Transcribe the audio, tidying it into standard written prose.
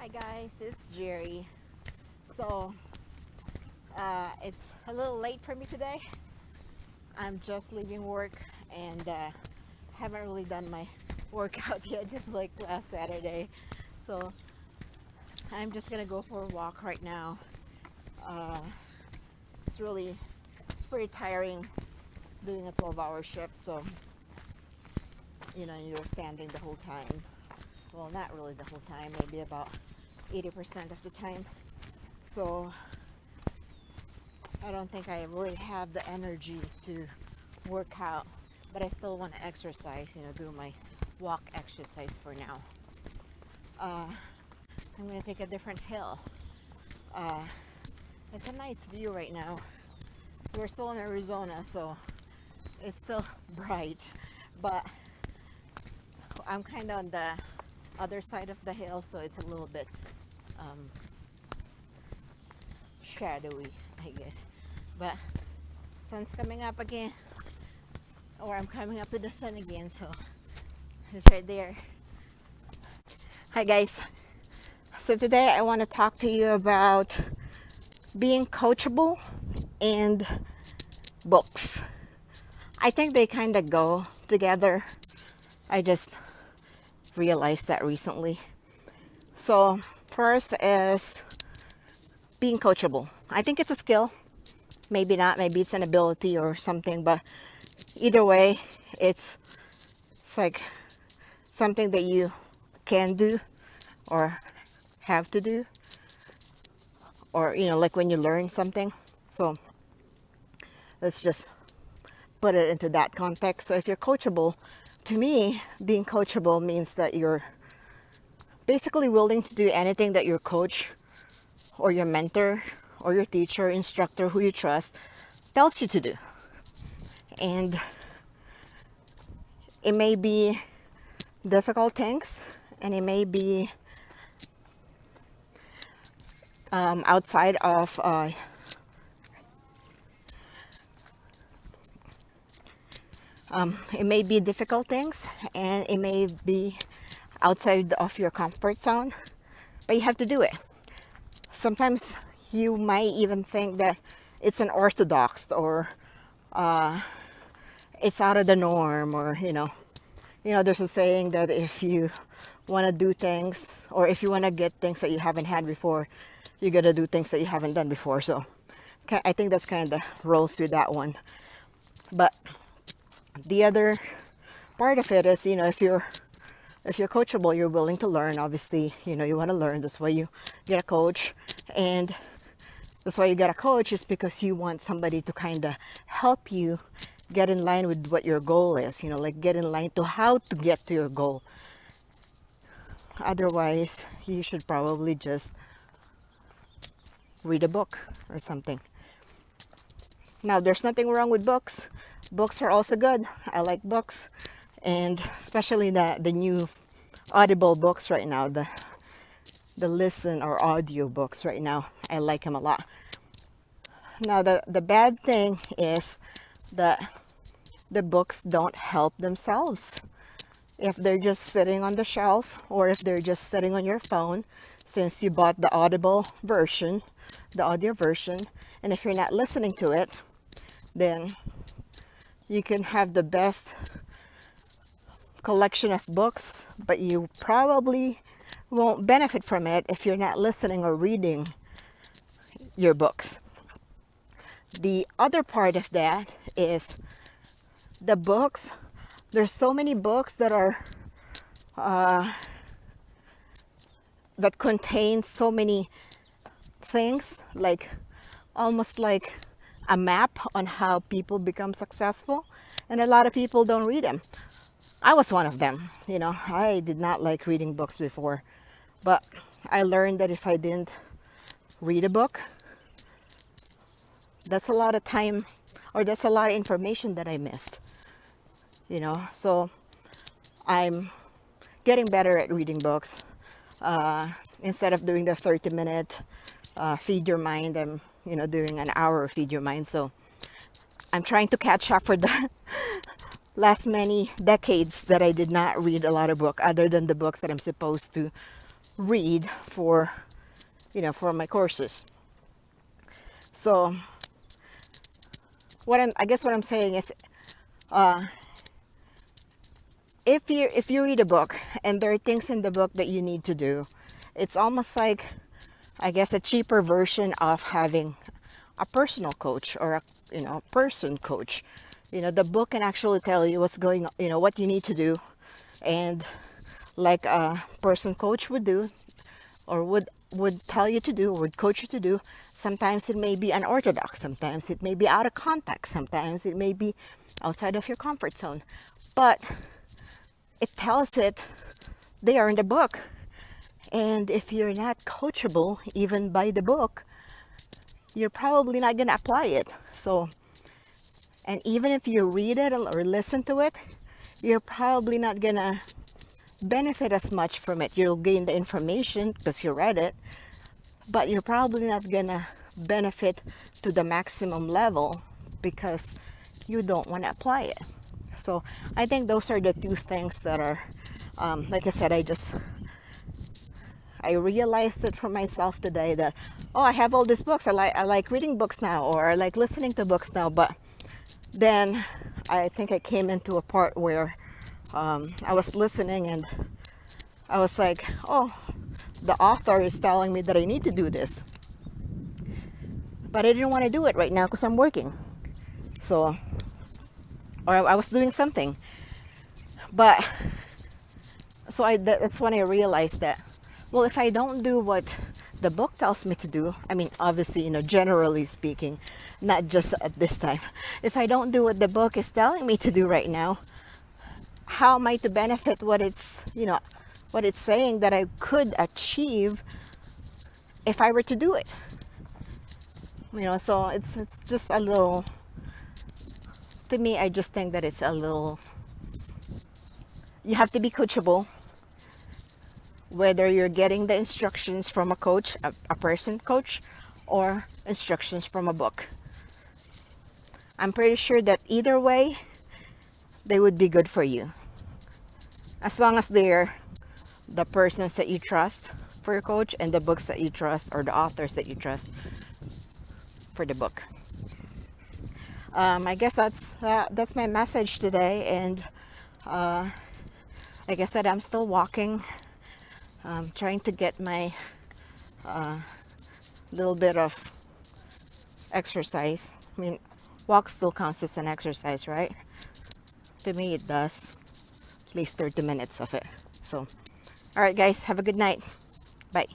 Hi guys, it's Geri. So it's a little late for me today. I'm just leaving work and haven't really done my workout yet, just like last Saturday. So I'm just gonna go for a walk right now. Uh, it's really it's pretty tiring doing a 12-hour shift. So you're standing the whole time. Well, not really the whole time, maybe about 80% of the time. So I don't think I really have the energy to work out, but I still want to exercise, do my walk exercise for now. Uh, I'm going to take a different hill. Uh, it's a nice view right now. We're still in Arizona, so it's still bright, but I'm kind of on the other side of the hill, so it's a little bit um, shadowy, I guess. But sun's coming up again, or I'm coming up to the sun again, so it's right there. Hi guys. So today I want to talk to you about being coachable and books. I think they kind of go together. I just realized that recently. So first is being coachable. I think it's a skill. Maybe not, maybe it's an ability or something, but either way, it's like something that you can do or have to do, or like when you learn something. So let's just put it into that context. So if you're coachable, to me, being coachable means that you're basically willing to do anything that your coach or your mentor or your teacher, instructor, who you trust, tells you to do. And it may be difficult things, and it may be outside of it may be difficult things, and it may be outside of your comfort zone, but you have to do it. Sometimes you might even think that it's unorthodox, or it's out of the norm, or there's a saying that if you want to do things, or if you want to get things that you haven't had before, you got to do things that you haven't done before. So I think that's kind of rolls with that one. But the other part of it is, if you're coachable, you're willing to learn. Obviously, you want to learn. That's why you get a coach. And that's why you get a coach, is because you want somebody to kind of help you get in line with what your goal is, like get in line to how to get to your goal. Otherwise, you should probably just read a book or something. Now, there's nothing wrong with books. Books are also good. I like books, and especially the new Audible books right now, the listen or audio books right now. I like them a lot. Now, the bad thing is that the books don't help themselves. If they're just sitting on the shelf, or if they're just sitting on your phone, since you bought the Audible version, the audio version, and if you're not listening to it, then you can have the best collection of books, but you probably won't benefit from it if you're not listening or reading your books. The other part of that is the books. There's so many books that are that contain so many things, like almost like a map on how people become successful, and a lot of people don't read them. I was one of them. I did not like reading books before, but I learned that if I didn't read a book, that's a lot of time, or that's a lot of information that I missed. So I'm getting better at reading books. Instead of doing the 30-minute feed your mind, I'm doing an hour feed your mind. So I'm trying to catch up for the last many decades that I did not read a lot of books, other than the books that I'm supposed to read for, for my courses. So I guess what I'm saying is, if you read a book and there are things in the book that you need to do, it's almost like, I guess, a cheaper version of having a personal coach or a person coach. The book can actually tell you what's going on, what you need to do, and like a person coach would do, or would tell you to do, or would coach you to do. Sometimes it may be unorthodox, sometimes it may be out of context, sometimes it may be outside of your comfort zone, but it tells it there in the book. And if you're not coachable even by the book, you're probably not going to apply it. So, and even if you read it or listen to it, you're probably not going to benefit as much from it. You'll gain the information because you read it, but you're probably not going to benefit to the maximum level because you don't want to apply it. So I think those are the two things that are, like I said, I realized it for myself today that, oh, I have all these books. I like reading books now, or I like listening to books now. But then I think I came into a part where I was listening and I was like, oh, the author is telling me that I need to do this. But I didn't want to do it right now because I'm working. So, or I was doing something. But, so that's when I realized that, well, if I don't do what the book tells me to do, I mean, obviously, generally speaking, not just at this time. If I don't do what the book is telling me to do right now, how am I to benefit what it's saying that I could achieve if I were to do it? So it's just a little, to me, I just think that it's a little, you have to be coachable, whether you're getting the instructions from a coach, a person coach, or instructions from a book. I'm pretty sure that either way, they would be good for you. As long as they're the persons that you trust for your coach and the books that you trust, or the authors that you trust for the book. I guess that's my message today. And like I said, I'm still walking, trying to get my little bit of exercise. I mean, walk still counts as an exercise, right? To me, it does. At least 30 minutes of it. So, all right, guys, have a good night. Bye.